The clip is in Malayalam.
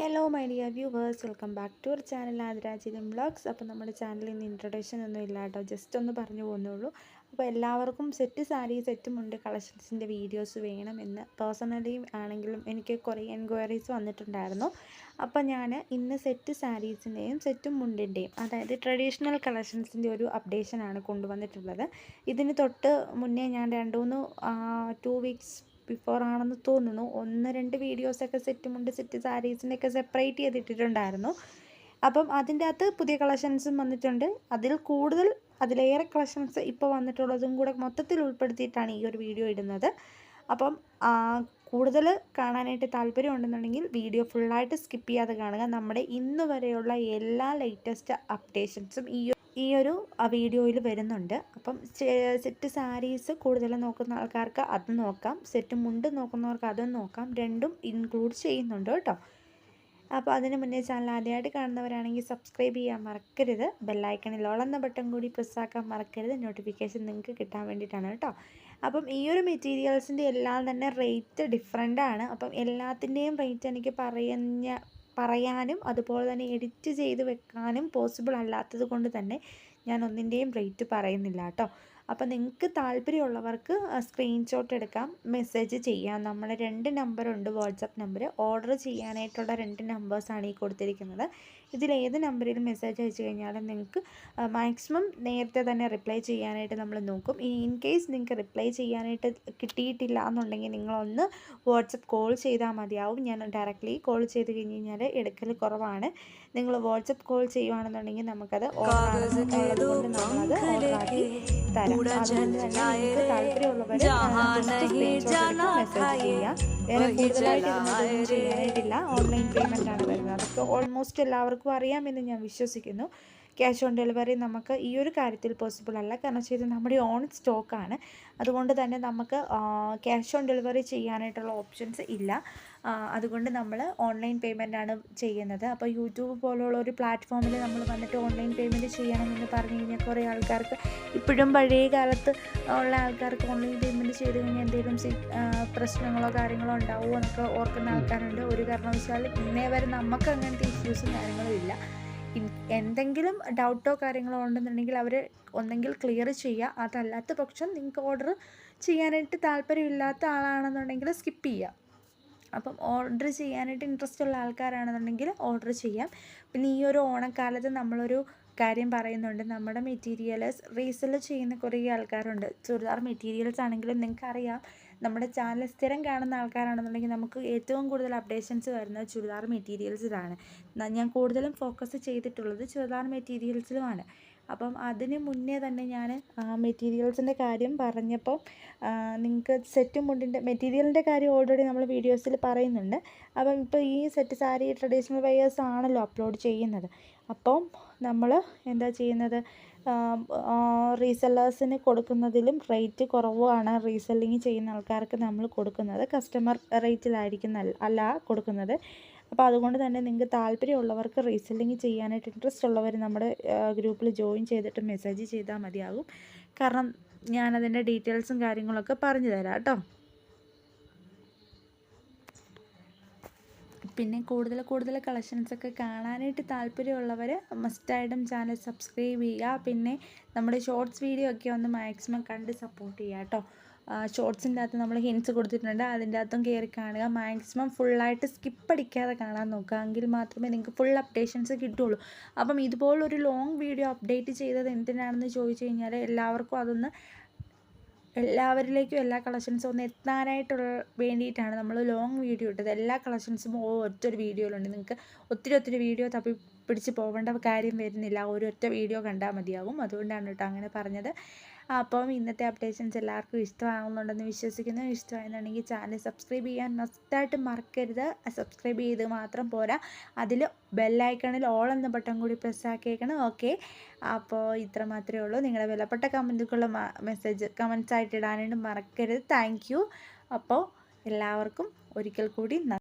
Hello my dear viewers, welcome back to our channel ആതിരാജിലും വ്ളോഗ്സ്. അപ്പോൾ നമ്മുടെ ചാനലിൽ ഇന്ന് ഇൻട്രൊഡക്ഷൻ ഒന്നും ഇല്ല കേട്ടോ, ജസ്റ്റ് ഒന്ന് പറഞ്ഞു പോകുന്നുള്ളൂ. അപ്പോൾ എല്ലാവർക്കും സെറ്റ് സാരി സെറ്റും ഉണ്ട് കളക്ഷൻസിൻ്റെ വീഡിയോസ് വേണമെന്ന് പേഴ്സണലി ആണെങ്കിലും എനിക്ക് കുറേ എൻക്വയറീസ് വന്നിട്ടുണ്ടായിരുന്നു. അപ്പോൾ ഞാൻ ഇന്ന് സെറ്റ് സാരീസിൻ്റെയും സെറ്റും മുണ്ടിൻ്റെയും, അതായത് ട്രഡീഷണൽ കളക്ഷൻസിൻ്റെ ഒരു അപ്ഡേഷനാണ് കൊണ്ടുവന്നിട്ടുള്ളത്. ഇതിന് തൊട്ട് മുന്നേ ഞാൻ 2 വീക്സ് ബിഫോർ ആണെന്ന് തോന്നുന്നു 1-2 വീഡിയോസൊക്കെ സെറ്റുമുണ്ട് സെറ്റ് സാരീസിൻ്റെയൊക്കെ സെപ്പറേറ്റ് ചെയ്തിട്ടിട്ടുണ്ടായിരുന്നു. അപ്പം അതിൻ്റെ അകത്ത് പുതിയ കളക്ഷൻസും വന്നിട്ടുണ്ട്. അതിലേറെ കളക്ഷൻസ് ഇപ്പോൾ വന്നിട്ടുള്ളതും കൂടെ മൊത്തത്തിൽ ഉൾപ്പെടുത്തിയിട്ടാണ് ഈ ഒരു വീഡിയോ ഇടുന്നത്. അപ്പം കൂടുതൽ കാണാനായിട്ട് താല്പര്യം ഉണ്ടെന്നുണ്ടെങ്കിൽ വീഡിയോ ഫുള്ളായിട്ട് സ്കിപ്പ് ചെയ്യാതെ കാണുക. നമ്മുടെ ഇന്ന് വരെയുള്ള എല്ലാ ലേറ്റസ്റ്റ് അപ്ഡേഷൻസും ഈ ഒരു വീഡിയോയിൽ വരുന്നുണ്ട്. അപ്പം സെറ്റ് സാരീസ് കൂടുതൽ നോക്കുന്ന ആൾക്കാർക്ക് അത് നോക്കാം, സെറ്റ് മുണ്ട് നോക്കുന്നവർക്ക് അതും നോക്കാം, രണ്ടും ഇൻക്ലൂഡ് ചെയ്യുന്നുണ്ട് കേട്ടോ. അപ്പോൾ അതിന് മുന്നേ ചാനൽ ആദ്യമായിട്ട് കാണുന്നവരാണെങ്കിൽ സബ്സ്ക്രൈബ് ചെയ്യാൻ മറക്കരുത്, ബെല്ലൈക്കണിൽ ഓൾ എന്ന ബട്ടൺ കൂടി പ്രസ്സാക്കാൻ മറക്കരുത്, നോട്ടിഫിക്കേഷൻ നിങ്ങൾക്ക് കിട്ടാൻ വേണ്ടിയിട്ടാണ് കേട്ടോ. അപ്പം ഈ ഒരു മെറ്റീരിയൽസിൻ്റെ എല്ലാം തന്നെ റേറ്റ് ഡിഫറെൻ്റ് ആണ്. അപ്പം എല്ലാത്തിൻ്റെയും റേറ്റ് എനിക്ക് പറയാനും അതുപോലെ തന്നെ എഡിറ്റ് ചെയ്ത് വെക്കാനും പോസിബിൾ അല്ലാത്തത് കൊണ്ട് തന്നെ ഞാൻ ഒന്നിൻ്റെയും റേറ്റ് പറയുന്നില്ല കേട്ടോ. അപ്പോൾ നിങ്ങൾക്ക് താല്പര്യമുള്ളവർക്ക് സ്ക്രീൻഷോട്ട് എടുക്കാം, മെസ്സേജ് ചെയ്യാം. നമ്മുടെ 2 നമ്പറുണ്ട്, വാട്സപ്പ് നമ്പർ. ഓർഡർ ചെയ്യാനായിട്ടുള്ള 2 നമ്പേഴ്സാണ് ഈ കൊടുത്തിരിക്കുന്നത്. ഇതിലേത് നമ്പറിൽ മെസ്സേജ് അയച്ചു കഴിഞ്ഞാലും നിങ്ങൾക്ക് മാക്സിമം നേരത്തെ തന്നെ റിപ്ലൈ ചെയ്യാനായിട്ട് നമ്മൾ നോക്കും. ഇൻ കേസ് നിങ്ങൾക്ക് റിപ്ലൈ ചെയ്യാനായിട്ട് കിട്ടിയിട്ടില്ല എന്നുണ്ടെങ്കിൽ നിങ്ങളൊന്ന് വാട്സപ്പ് കോൾ ചെയ്താൽ മതിയാവും. ഞാൻ ഡയറക്റ്റ്ലി കോൾ ചെയ്ത് കഴിഞ്ഞ് കഴിഞ്ഞാൽ എടുക്കൽ കുറവാണ്. നിങ്ങൾ വാട്സപ്പ് കോൾ ചെയ്യുകയാണെന്നുണ്ടെങ്കിൽ നമുക്കത് ഓർഡർ കൊണ്ട് നമ്മളത് ഓർഡറാക്കി തരാം. അതുകൊണ്ട് തന്നെ നിങ്ങൾക്ക് താല്പര്യമുള്ളവർ മെസ്സേജ് ചെയ്യാം. വേറെ കൂടുതലായിട്ട് ഇതൊന്നും ചെയ്യാനായിട്ടില്ല, ഓൺലൈൻ പേയ്മെൻറ്റാണ് വരുന്നത്. അതൊക്കെ ഓൾമോസ്റ്റ് എല്ലാവർക്കും അറിയാമെന്ന് ഞാൻ വിശ്വസിക്കുന്നു. ക്യാഷ് ഓൺ ഡെലിവറി നമുക്ക് ഈ ഒരു കാര്യത്തിൽ പോസിബിൾ അല്ല, കാരണം ഇത് നമ്മുടെ ഓൺ സ്റ്റോക്കാണ്. അതുകൊണ്ട് തന്നെ നമുക്ക് ക്യാഷ് ഓൺ ഡെലിവറി ചെയ്യാനായിട്ടുള്ള ഓപ്ഷൻസ് ഇല്ല. അതുകൊണ്ട് നമ്മൾ ഓൺലൈൻ പേയ്മെൻറ്റാണ് ചെയ്യുന്നത്. അപ്പോൾ യൂട്യൂബ് പോലുള്ള ഒരു പ്ലാറ്റ്ഫോമിൽ നമ്മൾ വന്നിട്ട് ഓൺലൈൻ പേയ്മെൻറ്റ് ചെയ്യണമെന്ന് പറഞ്ഞു കഴിഞ്ഞാൽ കുറേ ആൾക്കാർക്ക്, ഇപ്പോഴും പഴയ കാലത്ത് ഉള്ള ആൾക്കാർക്ക് ഓൺലൈൻ പേയ്മെൻറ്റ് ചെയ്ത് കഴിഞ്ഞാൽ എന്തെങ്കിലും പ്രശ്നങ്ങളോ കാര്യങ്ങളോ ഉണ്ടാവുമോ എന്നൊക്കെ ഓർക്കുന്ന ആൾക്കാരുണ്ട്. ഒരു കാരണവശാലും ഇന്നേ വരെ നമുക്ക് അങ്ങനത്തെ ഇഷ്യൂസും കാര്യങ്ങളും ഇല്ല. എന്തെങ്കിലും ഡൗട്ടോ കാര്യങ്ങളോ ഉണ്ടെന്നുണ്ടെങ്കിൽ അവർ ഒന്നെങ്കിൽ ക്ലിയർ ചെയ്യുക, അതല്ലാത്ത പക്ഷം നിങ്ങൾക്ക് ഓർഡർ ചെയ്യാനായിട്ട് താല്പര്യമില്ലാത്ത ആളാണെന്നുണ്ടെങ്കിൽ സ്കിപ്പ് ചെയ്യുക. അപ്പം ഓർഡർ ചെയ്യാനായിട്ട് ഇൻട്രസ്റ്റ് ഉള്ള ആൾക്കാരാണെന്നുണ്ടെങ്കിൽ ഓർഡർ ചെയ്യാം. പിന്നെ ഈ ഒരു ഓണക്കാലത്ത് നമ്മളൊരു കാര്യം പറയുന്നുണ്ട്, നമ്മുടെ മെറ്റീരിയൽസ് റീസെല് ചെയ്യുന്ന കുറേ ആൾക്കാരുണ്ട്. ചുരിദാർ മെറ്റീരിയൽസ് ആണെങ്കിലും നിങ്ങൾക്കറിയാം, നമ്മുടെ ചാനൽ സ്ഥിരം കാണുന്ന ആൾക്കാരാണെന്നുണ്ടെങ്കിൽ നമുക്ക് ഏറ്റവും കൂടുതൽ അപ്ഡേഷൻസ് വരുന്നത് ചുരിദാർ മെറ്റീരിയൽസിലാണ്. ഞാൻ കൂടുതലും ഫോക്കസ് ചെയ്തിട്ടുള്ളത് ചുരിദാർ മെറ്റീരിയൽസിലുമാണ്. അപ്പം അതിന് മുന്നേ തന്നെ ഞാൻ മെറ്റീരിയൽസിൻ്റെ കാര്യം പറഞ്ഞപ്പോൾ നിങ്ങൾക്ക് സെറ്റും മുണ്ടിൻ്റെ മെറ്റീരിയലിൻ്റെ കാര്യം ഓൾറെഡി നമ്മൾ വീഡിയോസിൽ പറയുന്നുണ്ട്. അപ്പം ഇപ്പോൾ ഈ സെറ്റ് സാരി ട്രഡീഷണൽ വെയേഴ്സ് ആണല്ലോ അപ്ലോഡ് ചെയ്യുന്നത്. അപ്പം നമ്മൾ എന്താ ചെയ്യുന്നത്, റീസെല്ലേഴ്സിന് കൊടുക്കുന്നതിലും റേറ്റ് കുറവാണ് റീസെല്ലിങ് ചെയ്യുന്ന ആൾക്കാർക്ക് നമ്മൾ കൊടുക്കുന്നത്. കസ്റ്റമർ റേറ്റിലായിരിക്കും അല്ല കൊടുക്കുന്നത്. അപ്പോൾ അതുകൊണ്ട് തന്നെ നിങ്ങൾക്ക് താല്പര്യമുള്ളവർക്ക് റീസെല്ലിങ് ചെയ്യാനായിട്ട് ഇൻട്രസ്റ്റ് ഉള്ളവർ നമ്മുടെ ഗ്രൂപ്പിൽ ജോയിൻ ചെയ്തിട്ട് മെസ്സേജ് ചെയ്താൽ മതിയാകും. കാരണം ഞാനതിൻ്റെ ഡീറ്റെയിൽസും കാര്യങ്ങളൊക്കെ പറഞ്ഞു തരാം കേട്ടോ. പിന്നെ കൂടുതൽ കളക്ഷൻസൊക്കെ കാണാനായിട്ട് താല്പര്യമുള്ളവർ മസ്റ്റായിട്ടും ചാനൽ സബ്സ്ക്രൈബ് ചെയ്യുക. പിന്നെ നമ്മുടെ ഷോർട്സ് വീഡിയോ ഒക്കെ ഒന്ന് മാക്സിമം കണ്ട് സപ്പോർട്ട് ചെയ്യുക കേട്ടോ. ഷോർട്സിൻ്റെ അകത്ത് നമ്മൾ ഹിൻസ് കൊടുത്തിട്ടുണ്ട്, അതിൻ്റെ അകത്തും കയറി കാണുക. മാക്സിമം ഫുള്ളായിട്ട് സ്കിപ്പ് അടിക്കാതെ കാണാൻ നോക്കുക, എങ്കിൽ മാത്രമേ നിങ്ങൾക്ക് ഫുൾ അപ്ഡേഷൻസ് കിട്ടുള്ളൂ. അപ്പം ഇതുപോലൊരു ലോങ് വീഡിയോ അപ്ഡേറ്റ് ചെയ്തത് എന്തിനാണെന്ന് ചോദിച്ചു കഴിഞ്ഞാൽ എല്ലാവരിലേക്കും എല്ലാ കളക്ഷൻസും ഒന്ന് എത്താനായിട്ടുള്ള വേണ്ടിയിട്ടാണ് നമ്മൾ ലോങ് വീഡിയോ ഇട്ടത്. എല്ലാ കളക്ഷൻസും ഒറ്റൊരു വീഡിയോയിലുണ്ട്. നിങ്ങൾക്ക് ഒത്തിരി വീഡിയോ തപ്പി പിടിച്ച് പോകേണ്ട കാര്യം വരുന്നില്ല, ഒരൊറ്റ വീഡിയോ കണ്ടാൽ മതിയാകും. അതുകൊണ്ടാണ് കേട്ടോ അങ്ങനെ പറഞ്ഞത്. അപ്പം ഇന്നത്തെ അപ്ഡേഷൻസ് എല്ലാവർക്കും ഇഷ്ടമാകുന്നുണ്ടെന്ന് വിശ്വസിക്കുന്നു. ഇഷ്ടമായെന്നുണ്ടെങ്കിൽ ചാനൽ സബ്സ്ക്രൈബ് ചെയ്യാൻ മസ്റ്റായിട്ട് മറക്കരുത്. സബ്സ്ക്രൈബ് ചെയ്ത് മാത്രം പോരാ, അതിൽ ബെല്ലൈക്കണിൽ ഓൾ എന്ന ബട്ടൺ കൂടി പ്രസ്സാക്കിയേക്കണം. ഓക്കെ, അപ്പോൾ ഇത്ര മാത്രമേ ഉള്ളൂ. നിങ്ങളുടെ വിലപ്പെട്ട കമൻറ്റുകളുള്ള കമൻസ് ആയിട്ട് ഇടാനായിട്ട് മറക്കരുത്. Thank you. അപ്പോൾ എല്ലാവർക്കും ഒരിക്കൽ കൂടി